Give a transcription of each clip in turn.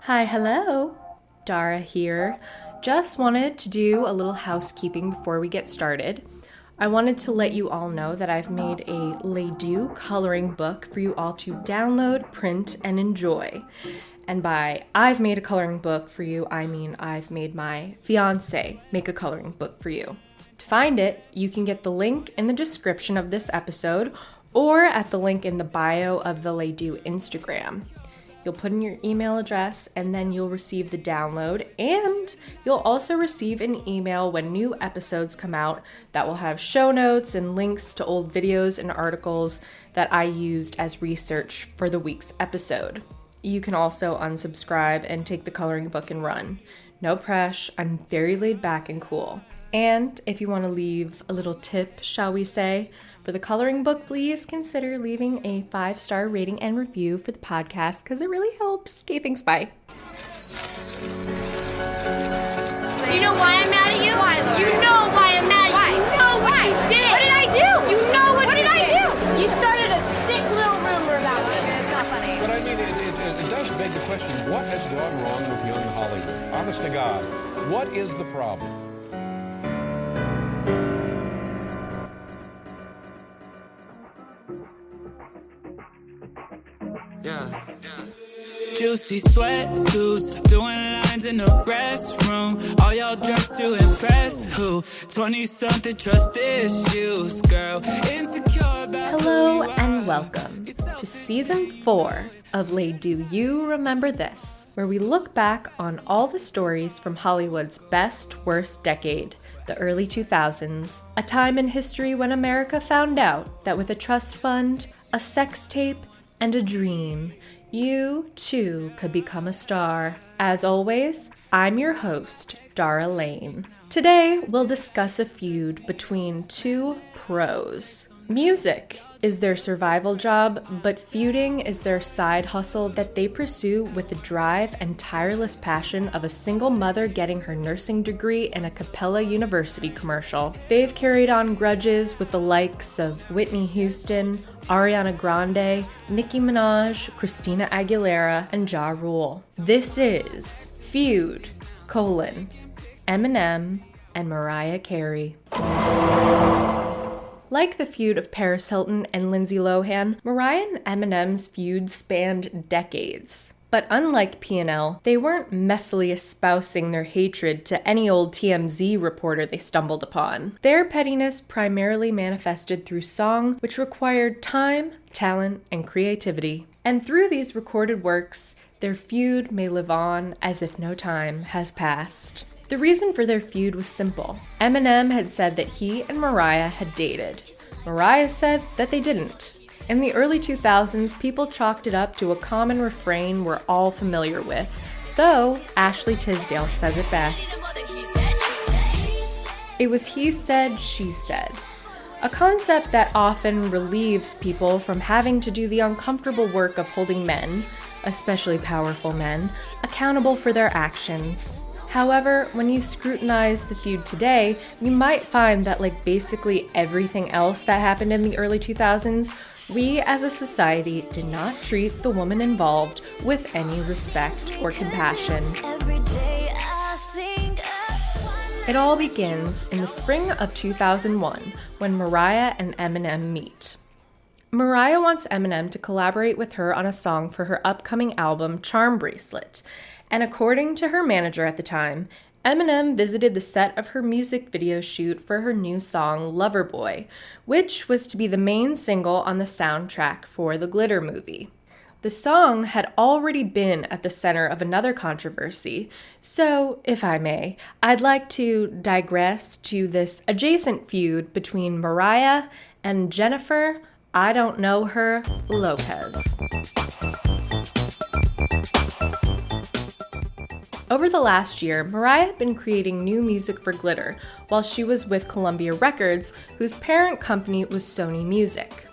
Hi, hello. Dara here. Just wanted to do a little housekeeping before we get started. I wanted to let you all know that I've made a Les Deux coloring book for you all to download, print, and enjoy. And by I've made a coloring book for you, I mean I've made my fiancé make a coloring book for you. To find it, you can get the link in the description of this episode or at the link in the bio of the Les Deux Instagram. You'll put in your email address and then you'll receive the download, and you'll also receive an email when new episodes come out that will have show notes and links to old videos and articles that I used as research for the week's episode. You can also unsubscribe and take the coloring book and run. No pressure, I'm very laid back and cool. And if you want to leave a little tip, shall we say, for the coloring book, please consider leaving a 5-star rating and review for the podcast because it really helps. Okay, thanks, bye. You know why I'm mad at you? Why, Lauren? You know why I'm mad at Why? you. You know what you did. What did I do? You know what did you I did. do? You started a sick little rumor about me. It's not funny. But I mean, it does beg the question, what has gone wrong with young Hollywood? Honest to God, what is the problem? Yeah. Juicy sweatsuits, doing lines in the restroom. All y'all dressed to impress who? 20-something trust issues, girl. Insecure about Hello and welcome to Season 4 of Les Deux You Remember This, where we look back on all the stories from Hollywood's best-worst decade, the early 2000s, a time in history when America found out that with a trust fund, a sex tape, and a dream, you too could become a star. As always, I'm your host, Dara Lane. Today, we'll discuss a feud between two pros. Music is their survival job, but feuding is their side hustle that they pursue with the drive and tireless passion of a single mother getting her nursing degree in a Capella University commercial. They've carried on grudges with the likes of Whitney Houston, Ariana Grande, Nicki Minaj, Christina Aguilera, and Ja Rule. This is Feud, Eminem and Mariah Carey. Like the feud of Paris Hilton and Lindsay Lohan, Mariah and Eminem's feud spanned decades. But unlike P&L, they weren't messily espousing their hatred to any old TMZ reporter they stumbled upon. Their pettiness primarily manifested through song, which required time, talent, and creativity. And through these recorded works, their feud may live on as if no time has passed. The reason for their feud was simple. Eminem had said that he and Mariah had dated. Mariah said that they didn't. In the early 2000s, people chalked it up to a common refrain we're all familiar with, though Ashley Tisdale says it best. It was he said, she said. A concept that often relieves people from having to do the uncomfortable work of holding men, especially powerful men, accountable for their actions. However, when you scrutinize the feud today, you might find that like basically everything else that happened in the early 2000s, we as a society did not treat the woman involved with any respect or compassion. It all begins in the spring of 2001 when Mariah and Eminem meet. Mariah wants Eminem to collaborate with her on a song for her upcoming album, Charm Bracelet. And according to her manager at the time, Eminem visited the set of her music video shoot for her new song, Loverboy, which was to be the main single on the soundtrack for the Glitter movie. The song had already been at the center of another controversy, so, if I may, I'd like to digress to this adjacent feud between Mariah and Jennifer, I don't know her, Lopez. Over the last year, Mariah had been creating new music for Glitter while she was with Columbia Records, whose parent company was Sony Music.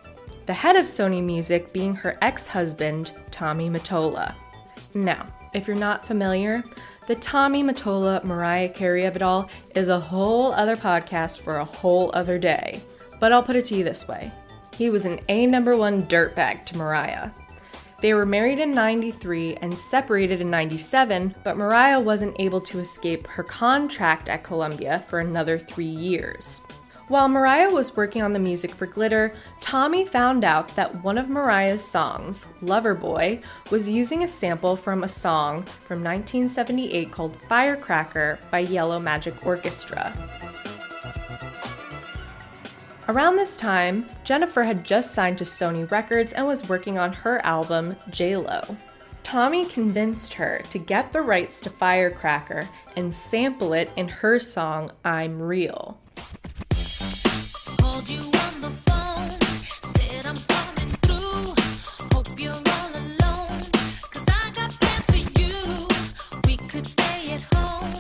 The head of Sony Music being her ex-husband, Tommy Mottola. Now, if you're not familiar, the Tommy Mottola Mariah Carey of it all is a whole other podcast for a whole other day. But I'll put it to you this way. He was an A#1 dirtbag to Mariah. They were married in 93 and separated in 97, but Mariah wasn't able to escape her contract at Columbia for another 3 years. While Mariah was working on the music for Glitter, Tommy found out that one of Mariah's songs, Loverboy, was using a sample from a song from 1978 called Firecracker by Yellow Magic Orchestra. Around this time, Jennifer had just signed to Sony Records and was working on her album, J-Lo. Tommy convinced her to get the rights to Firecracker and sample it in her song, I'm Real. Called you on the phone, said I'm coming through. Hope you're all alone, 'cause I got plans for you. We could stay at home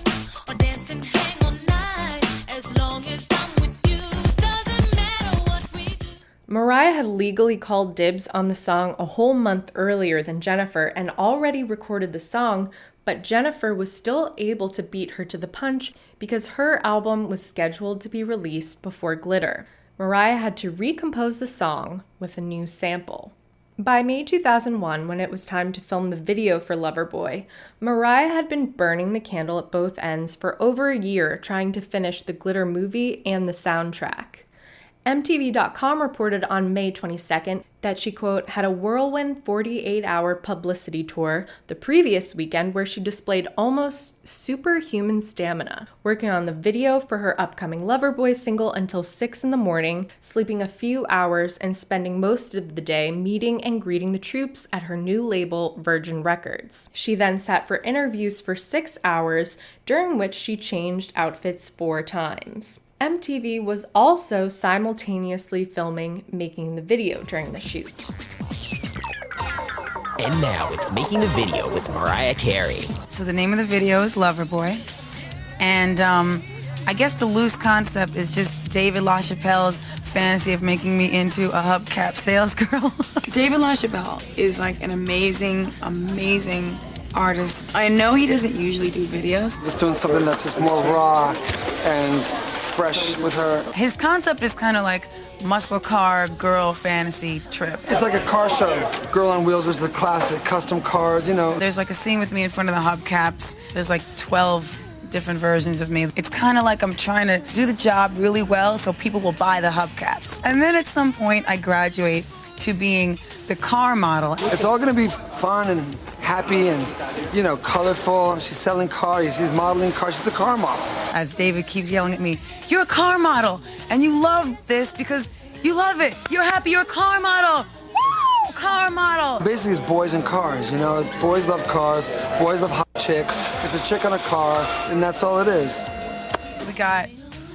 or dance and hang all night. As long as I'm with you, doesn't matter what we do. Mariah had legally called dibs on the song a whole month earlier than Jennifer and already recorded the song, but Jennifer was still able to beat her to the punch because her album was scheduled to be released before Glitter. Mariah had to recompose the song with a new sample. By May 2001, when it was time to film the video for Loverboy, Mariah had been burning the candle at both ends for over a year trying to finish the Glitter movie and the soundtrack. MTV.com reported on May 22nd that she, quote, had a whirlwind 48-hour publicity tour the previous weekend where she displayed almost superhuman stamina, working on the video for her upcoming Loverboy single until 6 in the morning, sleeping a few hours, and spending most of the day meeting and greeting the troops at her new label, Virgin Records. She then sat for interviews for 6 hours, during which she changed outfits 4 times. MTV was also simultaneously filming Making the Video during the shoot. And now it's Making the Video with Mariah Carey. So the name of the video is Loverboy. And I guess the loose concept is just David LaChapelle's fantasy of making me into a hubcap salesgirl. David LaChapelle is like an amazing artist. I know he doesn't usually do videos. Just doing something that's just more raw and fresh with her. His concept is kind of like muscle car girl fantasy trip. It's like a car show. Girl on Wheels was the classic, custom cars, you know. There's like a scene with me in front of the hubcaps. There's like 12 different versions of me. It's kind of like I'm trying to do the job really well so people will buy the hubcaps. And then at some point I graduate to being the car model. It's all gonna be fun and happy and, you know, colorful. She's selling cars, she's modeling cars, she's a car model. As David keeps yelling at me, you're a car model and you love this because you love it. You're happy, you're a car model. Woo! Car model. Basically it's boys and cars, you know. Boys love cars, boys love hot chicks. It's a chick on a car, and that's all it is. We got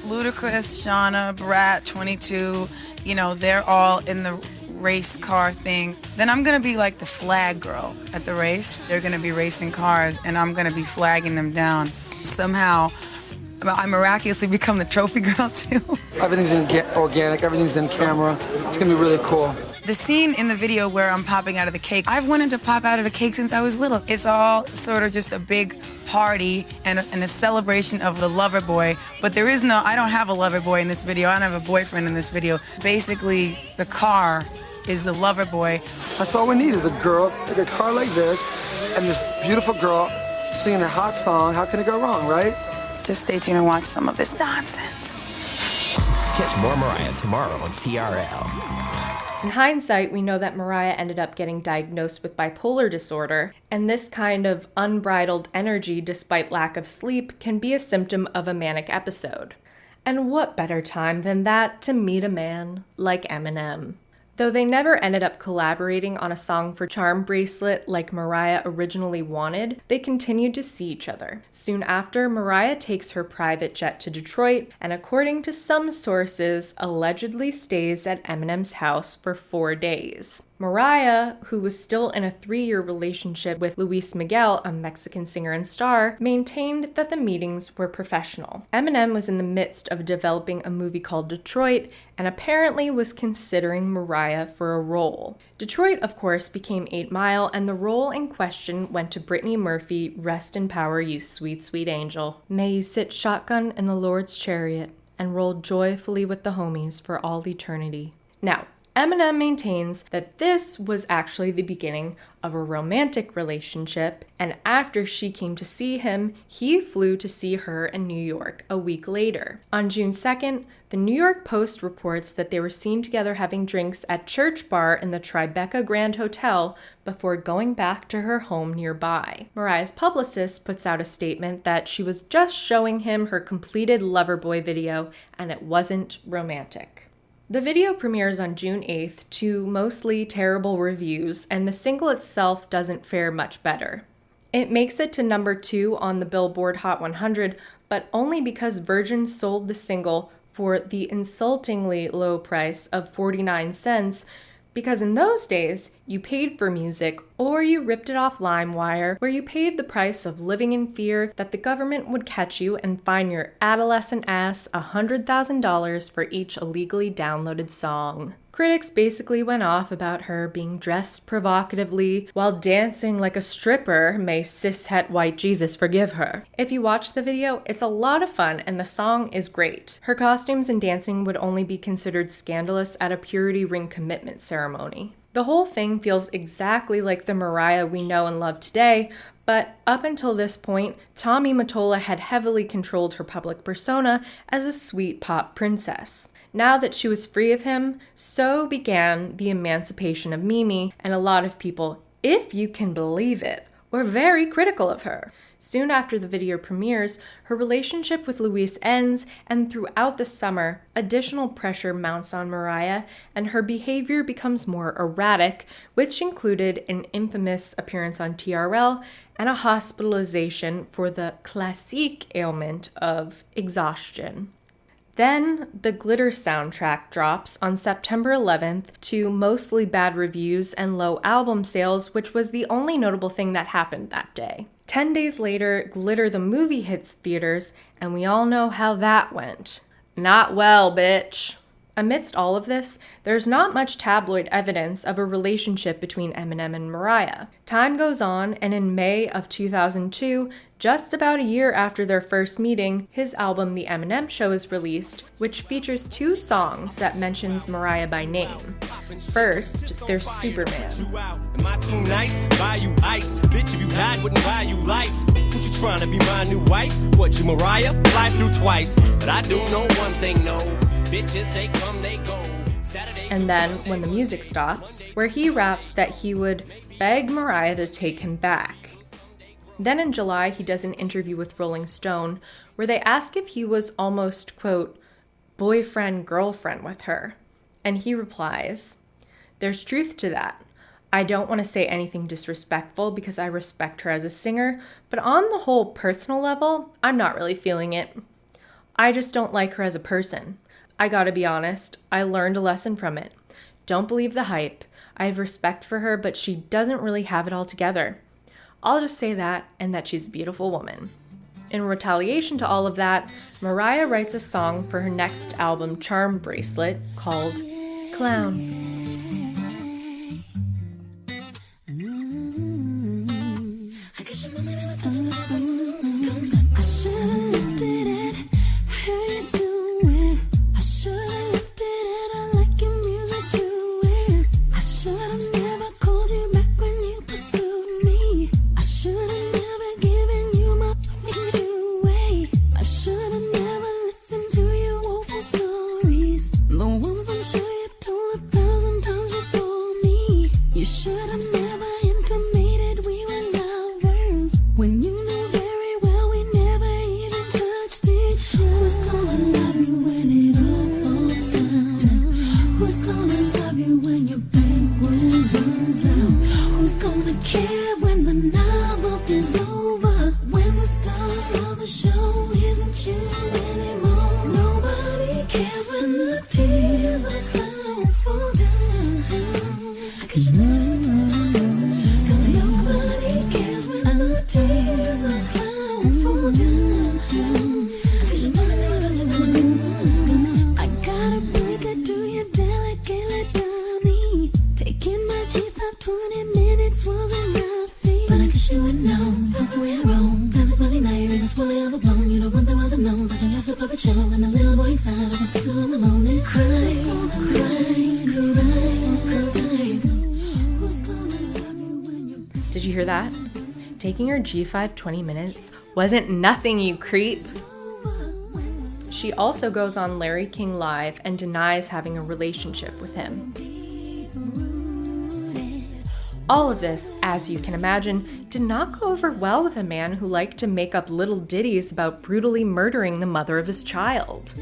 Ludacris, Shauna, Brat, 22, you know, they're all in the race car thing. Then I'm gonna be like the flag girl at the race. They're gonna be racing cars and I'm gonna be flagging them down. Somehow I miraculously become the trophy girl too. Everything's organic, everything's in camera. It's gonna be really cool. The scene in the video where I'm popping out of the cake, I've wanted to pop out of the cake since I was little. It's all sort of just a big party and a celebration of the lover boy, but there is no, I don't have a lover boy in this video. I don't have a boyfriend in this video. Basically, the car is the lover boy. That's all we need is a girl, like a car like this, and this beautiful girl singing a hot song. How can it go wrong, right? Just stay tuned and watch some of this nonsense. Catch more Mariah tomorrow on TRL. In hindsight, we know that Mariah ended up getting diagnosed with bipolar disorder, and this kind of unbridled energy despite lack of sleep can be a symptom of a manic episode. And what better time than that to meet a man like Eminem? Though they never ended up collaborating on a song for Charm Bracelet like Mariah originally wanted, they continued to see each other. Soon after, Mariah takes her private jet to Detroit and, according to some sources, allegedly stays at Eminem's house for 4 days. Mariah, who was still in a 3-year relationship with Luis Miguel, a Mexican singer and star, maintained that the meetings were professional. Eminem was in the midst of developing a movie called Detroit and apparently was considering Mariah for a role. Detroit, of course, became 8 Mile, and the role in question went to Brittany Murphy. Rest in power, you sweet, sweet angel. May you sit shotgun in the Lord's chariot and roll joyfully with the homies for all eternity. Now, Eminem maintains that this was actually the beginning of a romantic relationship, and after she came to see him, he flew to see her in New York a week later. On June 2nd, the New York Post reports that they were seen together having drinks at Church Bar in the Tribeca Grand Hotel before going back to her home nearby. Mariah's publicist puts out a statement that she was just showing him her completed Loverboy video and it wasn't romantic. The video premieres on June 8th to mostly terrible reviews, and the single itself doesn't fare much better. It makes it to number 2 on the Billboard Hot 100, but only because Virgin sold the single for the insultingly low price of 49 cents, because in those days, you paid for music or you ripped it off LimeWire, where you paid the price of living in fear that the government would catch you and fine your adolescent ass $100,000 for each illegally downloaded song. Critics basically went off about her being dressed provocatively while dancing like a stripper. May cishet white Jesus forgive her. If you watch the video, it's a lot of fun and the song is great. Her costumes and dancing would only be considered scandalous at a purity ring commitment ceremony. The whole thing feels exactly like the Mariah we know and love today, but up until this point, Tommy Mottola had heavily controlled her public persona as a sweet pop princess. Now that she was free of him, so began the emancipation of Mimi, and a lot of people, if you can believe it, were very critical of her. Soon after the video premieres, her relationship with Luis ends, and throughout the summer, additional pressure mounts on Mariah, and her behavior becomes more erratic, which included an infamous appearance on TRL and a hospitalization for the classique ailment of exhaustion. Then, the Glitter soundtrack drops on September 11th to mostly bad reviews and low album sales, which was the only notable thing that happened that day. 10 days later, Glitter the movie hits theaters, and we all know how that went. Not well, bitch. Amidst all of this, there's not much tabloid evidence of a relationship between Eminem and Mariah. Time goes on, and in May of 2002, just about a year after their first meeting, his album The Eminem Show is released, which features 2 songs that mentions Mariah by name. First, there's Superman. Am I too nice? Buy you ice. Bitch, if you died, wouldn't buy you life. What you trying to be my new wife? What, you Mariah? Fly through twice. But I do know one thing, no. Bitches, they come, they go. And then, when the music stops, where he raps that he would beg Mariah to take him back. Then in July, he does an interview with Rolling Stone where they ask if he was almost, quote, boyfriend-girlfriend with her. And he replies, "There's truth to that. I don't want to say anything disrespectful because I respect her as a singer, but on the whole personal level, I'm not really feeling it. I just don't like her as a person. I gotta be honest, I learned a lesson from it. Don't believe the hype. I have respect for her, but she doesn't really have it all together. I'll just say that, and that she's a beautiful woman." In retaliation to all of that, Mariah writes a song for her next album, Charm Bracelet, called Clown. But I guess you would know, that's where I'm wrong. Consequently, now you're in this fully overblown. You don't want the world to know that I'm just a puppet show and a little boy inside. I can sit home alone and cry. Who's gonna love you when you're... Did you hear that? Taking her G5 20 minutes wasn't nothing, you creep. She also goes on Larry King Live and denies having a relationship with him. All of this, as you can imagine, did not go over well with a man who liked to make up little ditties about brutally murdering the mother of his child.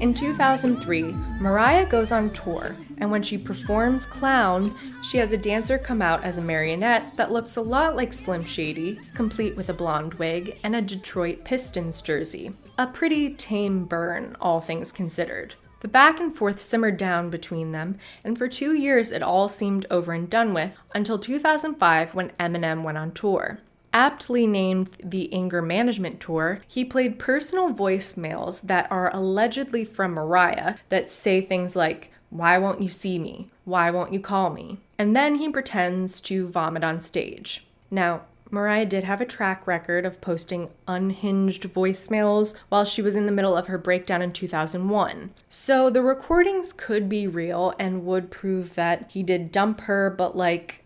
In 2003, Mariah goes on tour, and when she performs Clown, she has a dancer come out as a marionette that looks a lot like Slim Shady, complete with a blonde wig and a Detroit Pistons jersey. A pretty tame burn, all things considered. The back and forth simmered down between them, and for 2 years it all seemed over and done with, until 2005 when Eminem went on tour. Aptly named the Anger Management Tour, he played personal voicemails that are allegedly from Mariah that say things like, "Why won't you see me? Why won't you call me?" And then he pretends to vomit on stage. Now, Mariah did have a track record of posting unhinged voicemails while she was in the middle of her breakdown in 2001. So the recordings could be real and would prove that he did dump her, but like,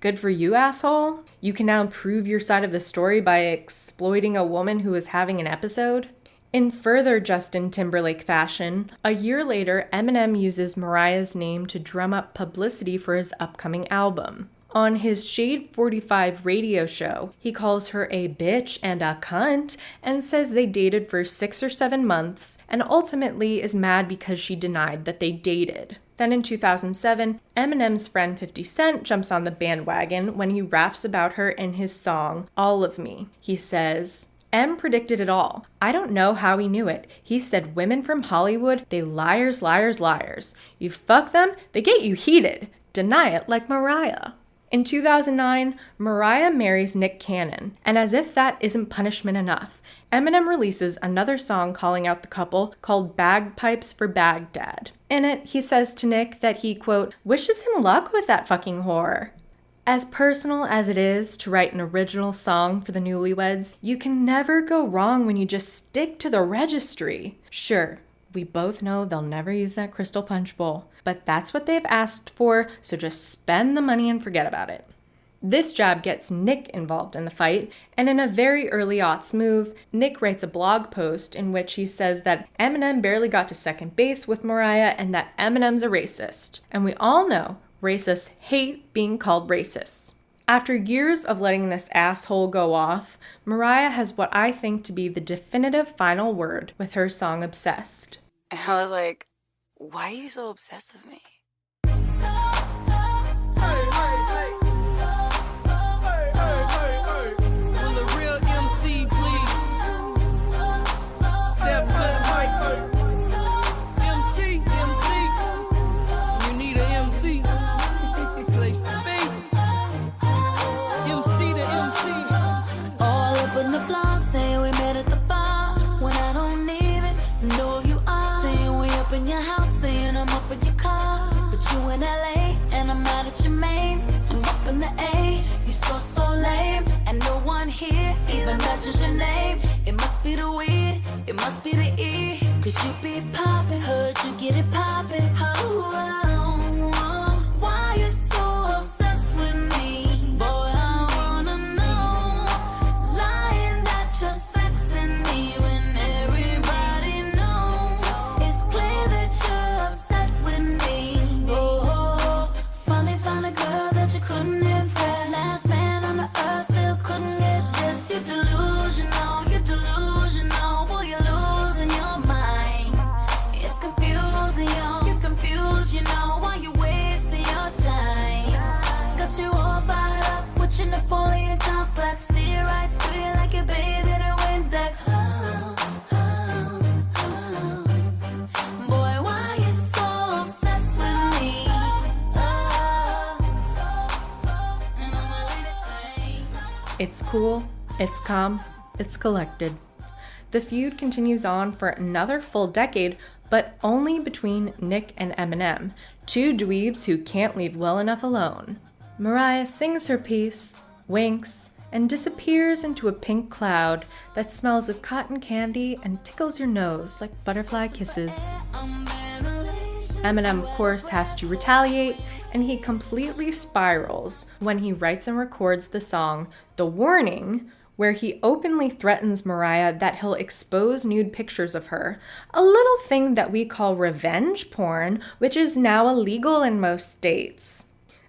good for you, asshole. You can now prove your side of the story by exploiting a woman who is having an episode. In further Justin Timberlake fashion, a year later, Eminem uses Mariah's name to drum up publicity for his upcoming album. On his Shade 45 radio show, he calls her a bitch and a cunt and says they dated for 6 or 7 months and ultimately is mad because she denied that they dated. Then in 2007, Eminem's friend 50 Cent jumps on the bandwagon when he raps about her in his song, All of Me. He says, M predicted it all. I don't know how he knew it. He said women from Hollywood, they liars, liars, liars. You fuck them, they get you heated. Deny it like Mariah. In 2009, Mariah marries Nick Cannon, and as if that isn't punishment enough, Eminem releases another song calling out the couple called Bagpipes for Baghdad. In it, he says to Nick that he, quote, wishes him luck with that fucking whore. As personal as it is to write an original song for the newlyweds, you can never go wrong when you just stick to the registry. Sure, we both know they'll never use that Crystal Punch Bowl, but that's what they've asked for, so just spend the money and forget about it. This job gets Nick involved in the fight, and in a very early aughts move, Nick writes a blog post in which he says that Eminem barely got to second base with Mariah and that Eminem's a racist. And we all know racists hate being called racists. After years of letting this asshole go off, Mariah has what I think to be the definitive final word with her song Obsessed. And I was like, why are you so obsessed with me? Will the real MC please step to the mic? MC, you need an MC. Place to be. MC to MC. All up in the blog saying we met at the bar when I don't even know who you are. Saying we up in your house, saying I'm up in your car. But you in LA and I'm out at your mains. I'm up in the A, you so lame. And no one here even mentions your name. It must be the weed, it must be the E. Cause you be poppin', heard you get it poppin'. Why you so obsessed with me? Boy, I wanna know. Lying that you're sexing me when everybody knows. It's clear that you're upset with me. Oh, finally found a girl that you couldn't impress. Last man on the earth still couldn't get this. You're delusional, boy, you're losing your mind. It's confusing, you're confused, you know why you're wasting your time. Got you all fired up with your Napoleon complex. See it right through you like you're bathed in a Windex. Boy, why you so obsessed with me? And I'm ready to say, It's cool, it's calm, it's collected. The feud continues on for another full decade, but only between Nick and Eminem, two dweebs who can't leave well enough alone. Mariah sings her piece, winks, and disappears into a pink cloud that smells of cotton candy and tickles your nose like butterfly kisses. Eminem, of course, has to retaliate, and he completely spirals when he writes and records the song The Warning, where he openly threatens Mariah that he'll expose nude pictures of her, a little thing that we call revenge porn, which is now illegal in most states.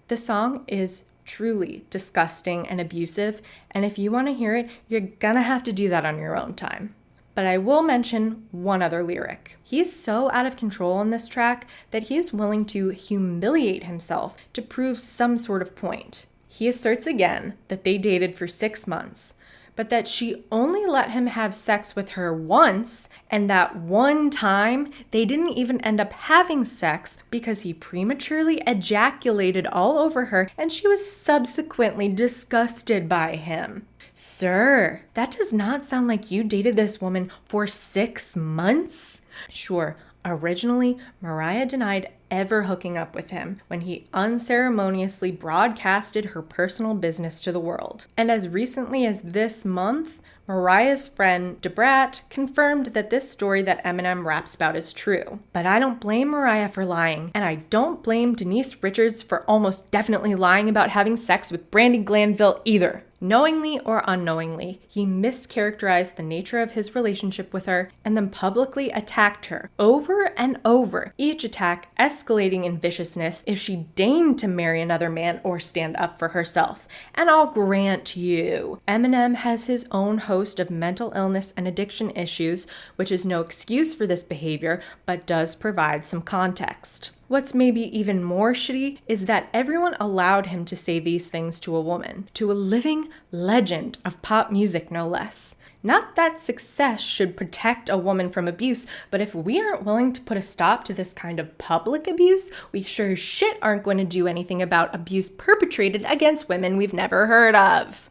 The song is truly disgusting and abusive, and if you want to hear it, you're gonna have to do that on your own time. But I will mention one other lyric. He's so out of control on this track that he's willing to humiliate himself to prove some sort of point. He asserts again that they dated for 6 months, but that she only let him have sex with her once, and that one time they didn't even end up having sex because he prematurely ejaculated all over her and she was subsequently disgusted by him. Sir, that does not sound like you dated this woman for 6 months. Sure, originally, Mariah denied ever hooking up with him when he unceremoniously broadcasted her personal business to the world. And as recently as this month, Mariah's friend Da Brat confirmed that this story that Eminem raps about is true. But I don't blame Mariah for lying, and I don't blame Denise Richards for almost definitely lying about having sex with Brandi Glanville either. Knowingly or unknowingly, he mischaracterized the nature of his relationship with her and then publicly attacked her over and over, each attack escalating in viciousness if she deigned to marry another man or stand up for herself. And I'll grant you, Eminem has his own host of mental illness and addiction issues, which is no excuse for this behavior, but does provide some context. What's maybe even more shitty is that everyone allowed him to say these things to a woman, to a living legend of pop music no less. Not that success should protect a woman from abuse, but if we aren't willing to put a stop to this kind of public abuse, we sure as shit aren't going to do anything about abuse perpetrated against women we've never heard of.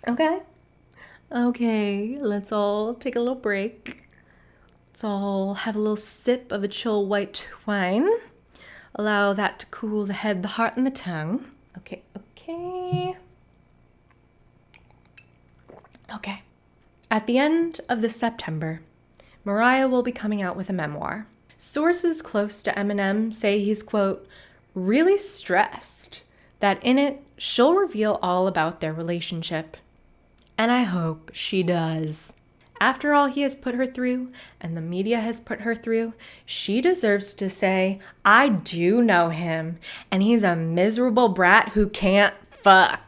Okay, let's all take a little break. Let's all have a little sip of a chill white wine. Allow that to cool the head, the heart, and the tongue. Okay. At the end of this September, Mariah will be coming out with a memoir. Sources close to Eminem say he's, quote, really stressed that in it, she'll reveal all about their relationship. And I hope she does. After all he has put her through, and the media has put her through, she deserves to say, I do know him, and he's a miserable brat who can't fuck.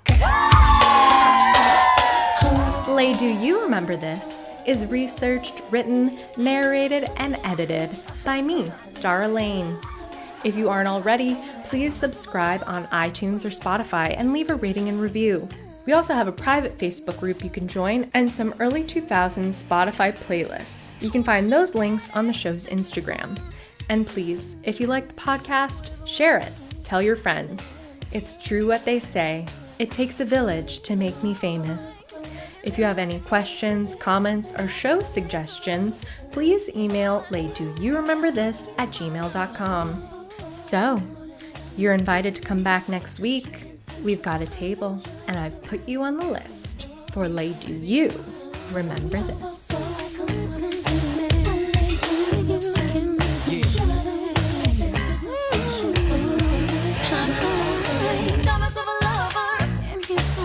Lay Do You Remember This is researched, written, narrated, and edited by me, Dara Lane. If you aren't already, please subscribe on iTunes or Spotify and leave a rating and review. We also have a private Facebook group you can join and some early 2000s Spotify playlists. You can find those links on the show's Instagram. And please, if you like the podcast, share it. Tell your friends. It's true what they say. It takes a village to make me famous. If you have any questions, comments, or show suggestions, please email laydoyourememberthis@gmail.com. So, you're invited to come back next week. We've got a table, and I've put you on the list for Lay Do You Remember This. Got myself a lover, and he's so